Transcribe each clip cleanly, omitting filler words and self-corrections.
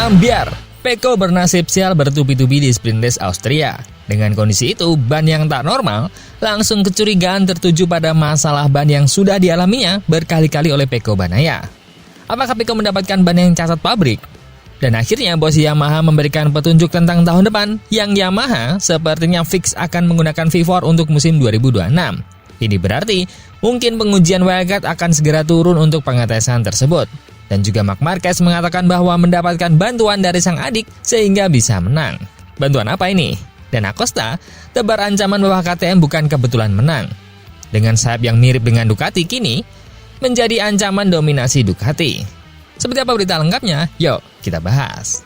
Ambyar, Pecco bernasib sial bertubi-tubi di sprint race Austria. Dengan kondisi itu, ban yang tak normal, langsung kecurigaan tertuju pada masalah ban yang sudah dialaminya berkali-kali oleh Pecco Bagnaia. Apakah Pecco mendapatkan ban yang cacat pabrik? Dan akhirnya bos Yamaha memberikan petunjuk tentang tahun depan yang Yamaha sepertinya fix akan menggunakan V4 untuk musim 2026. Ini berarti mungkin pengujian wildcard akan segera turun untuk pengetesan tersebut. Dan juga Marc Marquez mengatakan bahwa mendapatkan bantuan dari sang adik sehingga bisa menang. Bantuan apa ini? Dan Acosta tebar ancaman bahwa KTM bukan kebetulan menang. Dengan sayap yang mirip dengan Ducati kini menjadi ancaman dominasi Ducati. Seperti apa berita lengkapnya? Yuk kita bahas.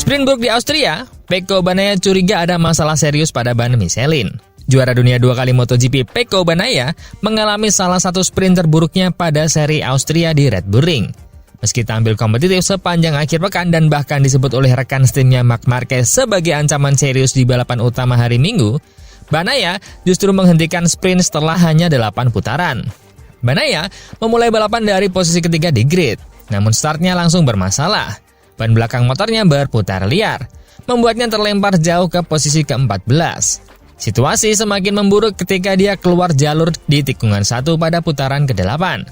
Sprintburg di Austria, Pecco Bagnaia curiga ada masalah serius pada ban Michelin. Juara dunia 2 kali MotoGP Pecco Bagnaia mengalami salah satu sprint terburuknya pada seri Austria di Red Bull Ring. Meski tampil kompetitif sepanjang akhir pekan dan bahkan disebut oleh rekan timnya Marc Marquez sebagai ancaman serius di balapan utama hari Minggu, Bagnaia justru menghentikan sprint setelah hanya 8 putaran. Bagnaia memulai balapan dari posisi ketiga di grid, namun startnya langsung bermasalah. Ban belakang motornya berputar liar, membuatnya terlempar jauh ke posisi ke-14. Situasi semakin memburuk ketika dia keluar jalur di tikungan 1 pada putaran ke-8.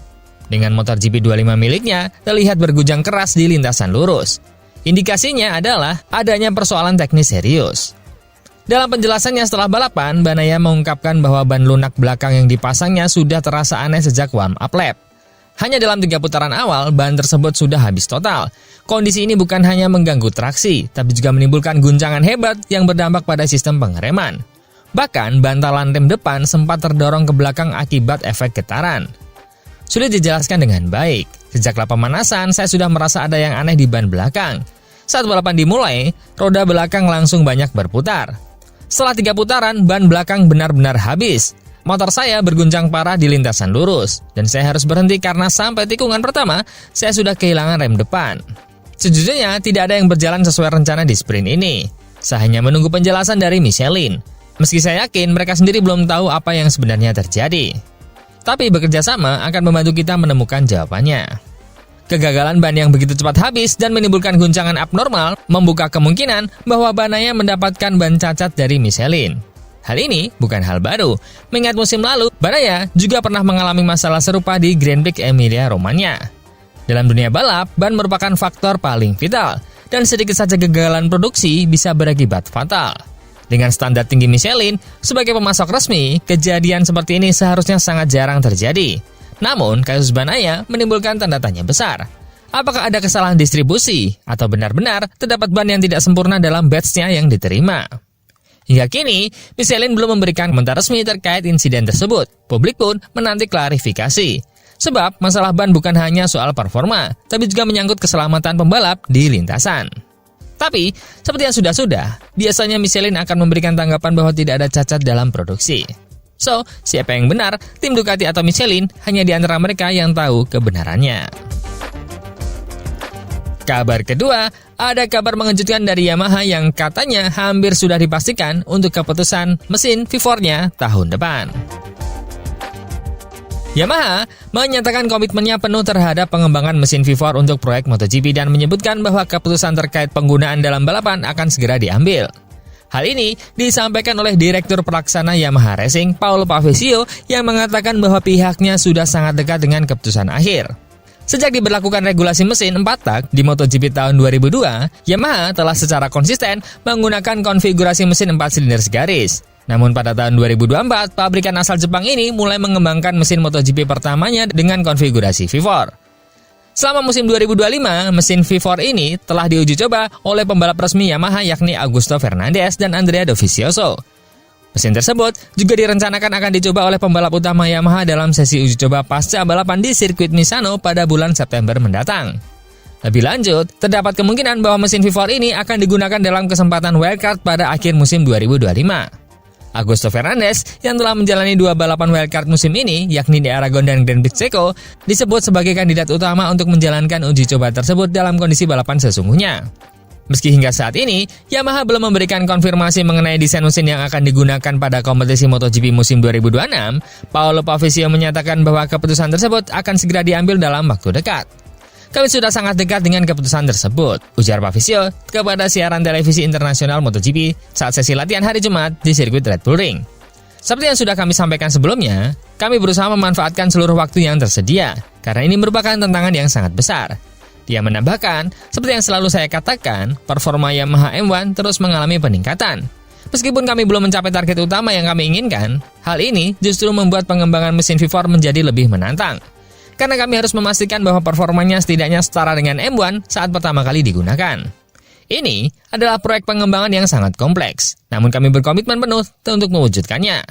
Dengan motor GP25 miliknya, terlihat bergujang keras di lintasan lurus. Indikasinya adalah adanya persoalan teknis serius. Dalam penjelasannya setelah balapan, Bagnaia mengungkapkan bahwa ban lunak belakang yang dipasangnya sudah terasa aneh sejak warm-up lap. Hanya dalam 3 putaran awal, ban tersebut sudah habis total. Kondisi ini bukan hanya mengganggu traksi, tapi juga menimbulkan guncangan hebat yang berdampak pada sistem pengereman. Bahkan, bantalan rem depan sempat terdorong ke belakang akibat efek getaran. Sulit dijelaskan dengan baik. Sejak lap pemanasan, saya sudah merasa ada yang aneh di ban belakang. Saat balapan dimulai, roda belakang langsung banyak berputar. Setelah 3 putaran, ban belakang benar-benar habis. Motor saya berguncang parah di lintasan lurus, dan saya harus berhenti karena sampai tikungan pertama, saya sudah kehilangan rem depan. Sejujurnya, tidak ada yang berjalan sesuai rencana di sprint ini. Saya hanya menunggu penjelasan dari Michelin. Meski saya yakin mereka sendiri belum tahu apa yang sebenarnya terjadi. Tapi bekerja sama akan membantu kita menemukan jawabannya. Kegagalan ban yang begitu cepat habis dan menimbulkan guncangan abnormal membuka kemungkinan bahwa Bagnaia mendapatkan ban cacat dari Michelin. Hal ini bukan hal baru, mengingat musim lalu, Bagnaia juga pernah mengalami masalah serupa di Grand Prix Emilia-Romagna. Dalam dunia balap, ban merupakan faktor paling vital, dan sedikit saja kegagalan produksi bisa berakibat fatal. Dengan standar tinggi Michelin, sebagai pemasok resmi, kejadian seperti ini seharusnya sangat jarang terjadi. Namun, kasus Bagnaia menimbulkan tanda tanya besar. Apakah ada kesalahan distribusi, atau benar-benar terdapat ban yang tidak sempurna dalam batch-nya yang diterima? Hingga kini, Michelin belum memberikan komentar resmi terkait insiden tersebut. Publik pun menanti klarifikasi. Sebab, masalah ban bukan hanya soal performa, tapi juga menyangkut keselamatan pembalap di lintasan. Tapi, seperti yang sudah-sudah, biasanya Michelin akan memberikan tanggapan bahwa tidak ada cacat dalam produksi. So, siapa yang benar, tim Ducati atau Michelin, hanya di antara mereka yang tahu kebenarannya. Kabar kedua, ada kabar mengejutkan dari Yamaha yang katanya hampir sudah dipastikan untuk keputusan mesin V4-nya tahun depan. Yamaha menyatakan komitmennya penuh terhadap pengembangan mesin V4 untuk proyek MotoGP dan menyebutkan bahwa keputusan terkait penggunaan dalam balapan akan segera diambil. Hal ini disampaikan oleh Direktur Pelaksana Yamaha Racing, Paul Pavesio, yang mengatakan bahwa pihaknya sudah sangat dekat dengan keputusan akhir. Sejak diberlakukan regulasi mesin 4 tak di MotoGP tahun 2002, Yamaha telah secara konsisten menggunakan konfigurasi mesin 4 silinder segaris. Namun pada tahun 2024, pabrikan asal Jepang ini mulai mengembangkan mesin MotoGP pertamanya dengan konfigurasi V4. Selama musim 2025, mesin V4 ini telah diuji coba oleh pembalap resmi Yamaha yakni Augusto Fernandez dan Andrea Dovizioso. Mesin tersebut juga direncanakan akan dicoba oleh pembalap utama Yamaha dalam sesi uji coba pasca balapan di sirkuit Misano pada bulan September mendatang. Lebih lanjut, terdapat kemungkinan bahwa mesin V4 ini akan digunakan dalam kesempatan wildcard pada akhir musim 2025. Augusto Fernandez yang telah menjalani 2 balapan wildcard musim ini, yakni di Aragon dan Grand Prix Ceko, disebut sebagai kandidat utama untuk menjalankan uji coba tersebut dalam kondisi balapan sesungguhnya. Meski hingga saat ini, Yamaha belum memberikan konfirmasi mengenai desain mesin yang akan digunakan pada kompetisi MotoGP musim 2026, Paolo Pavesio menyatakan bahwa keputusan tersebut akan segera diambil dalam waktu dekat. Kami sudah sangat dekat dengan keputusan tersebut, ujar Pavesio kepada siaran televisi internasional MotoGP saat sesi latihan hari Jumat di sirkuit Red Bull Ring. Seperti yang sudah kami sampaikan sebelumnya, kami berusaha memanfaatkan seluruh waktu yang tersedia, karena ini merupakan tantangan yang sangat besar. Dia menambahkan, seperti yang selalu saya katakan, performa Yamaha M1 terus mengalami peningkatan. Meskipun kami belum mencapai target utama yang kami inginkan, hal ini justru membuat pengembangan mesin V4 menjadi lebih menantang. Karena kami harus memastikan bahwa performanya setidaknya setara dengan M1 saat pertama kali digunakan. Ini adalah proyek pengembangan yang sangat kompleks, namun kami berkomitmen penuh untuk mewujudkannya.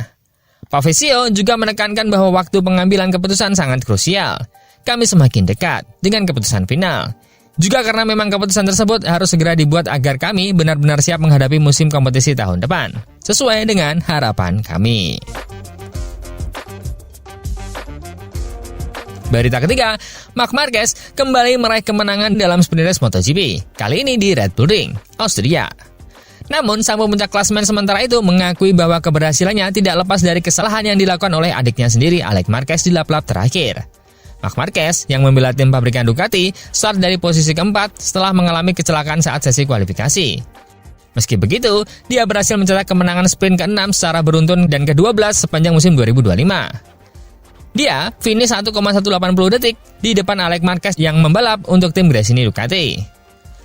Pavesio juga menekankan bahwa waktu pengambilan keputusan sangat krusial. Kami semakin dekat dengan keputusan final. Juga karena memang keputusan tersebut harus segera dibuat agar kami benar-benar siap menghadapi musim kompetisi tahun depan, sesuai dengan harapan kami. Berita ketiga, Marc Marquez kembali meraih kemenangan dalam sprint race MotoGP, kali ini di Red Bull Ring, Austria. Namun, sang pemuncak klasemen sementara itu mengakui bahwa keberhasilannya tidak lepas dari kesalahan yang dilakukan oleh adiknya sendiri, Alex Marquez, di lap-lap terakhir. Marc Marquez yang membela tim pabrikan Ducati start dari posisi keempat setelah mengalami kecelakaan saat sesi kualifikasi. Meski begitu, dia berhasil mencetak kemenangan sprint ke-6 secara beruntun dan ke-12 sepanjang musim 2025. Dia finish 1,180 detik di depan Alex Marquez yang membalap untuk tim Gresini Ducati.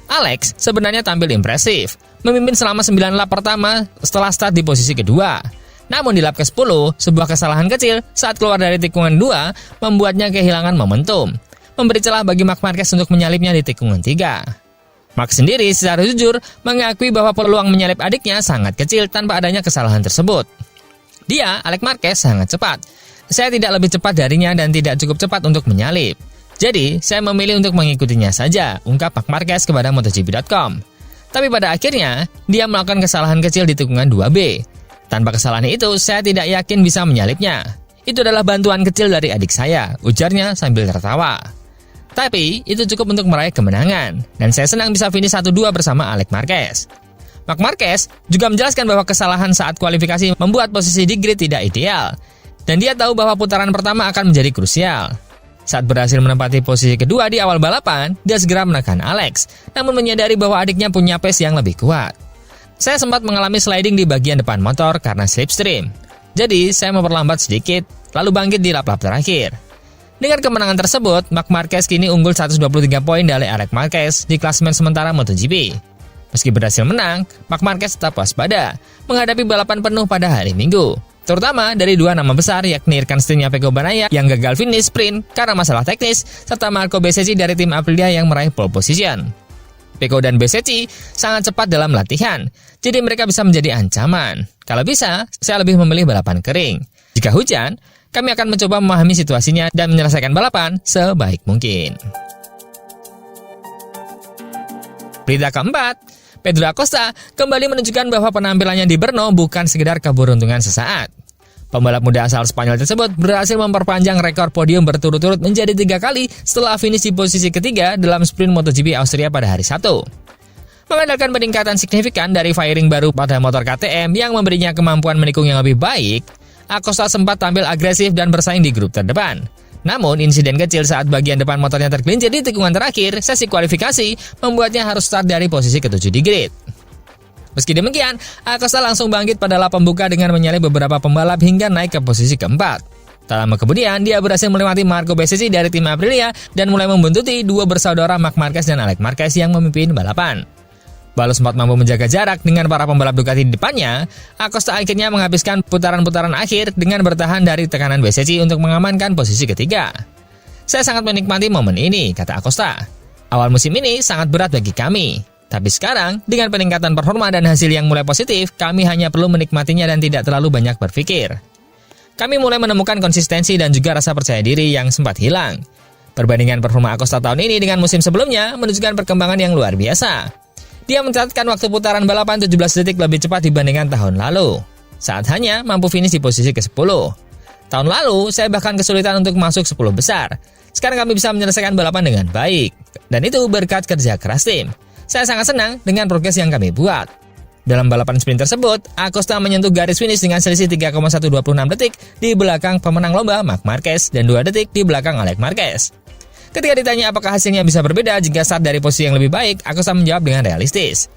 Alex sebenarnya tampil impresif, memimpin selama 9 lap pertama setelah start di posisi kedua. Namun di lap ke-10, sebuah kesalahan kecil saat keluar dari tikungan 2 membuatnya kehilangan momentum, memberi celah bagi Marc Marquez untuk menyalipnya di tikungan 3. Marc sendiri secara jujur mengakui bahwa peluang menyalip adiknya sangat kecil tanpa adanya kesalahan tersebut. Dia, Alex Marquez, sangat cepat. Saya tidak lebih cepat darinya dan tidak cukup cepat untuk menyalip. Jadi, saya memilih untuk mengikutinya saja, ungkap Marc Marquez kepada MotoGP.com. Tapi pada akhirnya, dia melakukan kesalahan kecil di tikungan 2B. Tanpa kesalahan itu, saya tidak yakin bisa menyalipnya. Itu adalah bantuan kecil dari adik saya, ujarnya sambil tertawa. Tapi, itu cukup untuk meraih kemenangan, dan saya senang bisa finish 1-2 bersama Alex Marquez. Marc Marquez juga menjelaskan bahwa kesalahan saat kualifikasi membuat posisi di grid tidak ideal, dan dia tahu bahwa putaran pertama akan menjadi krusial. Saat berhasil menempati posisi kedua di awal balapan, dia segera menekan Alex, namun menyadari bahwa adiknya punya pace yang lebih kuat. Saya sempat mengalami sliding di bagian depan motor karena slipstream. Jadi, saya memperlambat sedikit, lalu bangkit di lap-lap terakhir. Dengan kemenangan tersebut, Marc Marquez kini unggul 123 poin dari Alex Marquez di klasemen sementara MotoGP. Meski berhasil menang, Marc Marquez tetap waspada menghadapi balapan penuh pada hari Minggu, terutama dari 2 nama besar yakni rekan setimnya Pecco Bagnaia yang gagal finish sprint karena masalah teknis, serta Marco Bezzecchi dari tim Aprilia yang meraih pole position. Pecco dan Bezzecchi sangat cepat dalam latihan, jadi mereka bisa menjadi ancaman. Kalau bisa, saya lebih memilih balapan kering. Jika hujan, kami akan mencoba memahami situasinya dan menyelesaikan balapan sebaik mungkin. Berita keempat, Pedro Acosta kembali menunjukkan bahwa penampilannya di Brno bukan sekedar keberuntungan sesaat. Pembalap muda asal Spanyol tersebut berhasil memperpanjang rekor podium berturut-turut menjadi 3 kali setelah finish di posisi ketiga dalam sprint MotoGP Austria pada hari Sabtu. Mengandalkan peningkatan signifikan dari fairing baru pada motor KTM yang memberinya kemampuan menikung yang lebih baik, Acosta sempat tampil agresif dan bersaing di grup terdepan. Namun, insiden kecil saat bagian depan motornya tergelincir di tikungan terakhir sesi kualifikasi membuatnya harus start dari posisi ke-7 di grid. Meski demikian, Acosta langsung bangkit pada lap pembuka dengan menyalip beberapa pembalap hingga naik ke posisi keempat. Tak lama kemudian, dia berhasil melewati Marco Bezzecchi dari tim Aprilia dan mulai membuntuti 2 bersaudara Marc Marquez dan Alex Marquez yang memimpin balapan. Walau sempat mampu menjaga jarak dengan para pembalap Ducati di depannya, Acosta akhirnya menghabiskan putaran-putaran akhir dengan bertahan dari tekanan Bezzecchi untuk mengamankan posisi ketiga. Saya sangat menikmati momen ini, kata Acosta. Awal musim ini sangat berat bagi kami. Tapi sekarang, dengan peningkatan performa dan hasil yang mulai positif, kami hanya perlu menikmatinya dan tidak terlalu banyak berpikir. Kami mulai menemukan konsistensi dan juga rasa percaya diri yang sempat hilang. Perbandingan performa Acosta tahun ini dengan musim sebelumnya menunjukkan perkembangan yang luar biasa. Dia mencatatkan waktu putaran balapan 17 detik lebih cepat dibandingkan tahun lalu, saat hanya mampu finish di posisi ke-10. Tahun lalu, saya bahkan kesulitan untuk masuk 10 besar. Sekarang kami bisa menyelesaikan balapan dengan baik. Dan itu berkat kerja keras tim. Saya sangat senang dengan progres yang kami buat. Dalam balapan sprint tersebut, Acosta menyentuh garis finish dengan selisih 3,126 detik di belakang pemenang lomba Marc Marquez dan 2 detik di belakang Alex Marquez. Ketika ditanya apakah hasilnya bisa berbeda jika start dari posisi yang lebih baik, Acosta menjawab dengan realistis.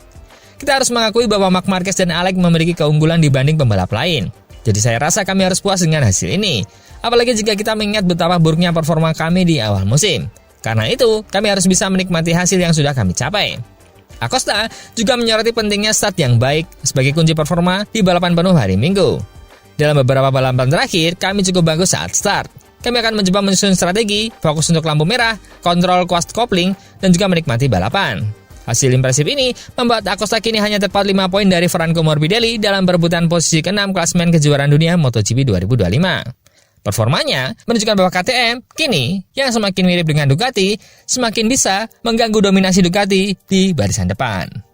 Kita harus mengakui bahwa Marc Marquez dan Alex memiliki keunggulan dibanding pembalap lain. Jadi saya rasa kami harus puas dengan hasil ini. Apalagi jika kita mengingat betapa buruknya performa kami di awal musim. Karena itu, kami harus bisa menikmati hasil yang sudah kami capai. Acosta juga menyoroti pentingnya start yang baik sebagai kunci performa di balapan penuh hari Minggu. Dalam beberapa balapan terakhir, kami cukup bagus saat start. Kami akan mencoba menyusun strategi, fokus untuk lampu merah, kontrol coast coupling, dan juga menikmati balapan. Hasil impresif ini membuat Acosta kini hanya tepat 5 poin dari Franco Morbidelli dalam perebutan posisi ke-6 klasemen kejuaraan dunia MotoGP 2025. Performanya menunjukkan bahwa KTM kini yang semakin mirip dengan Ducati semakin bisa mengganggu dominasi Ducati di barisan depan.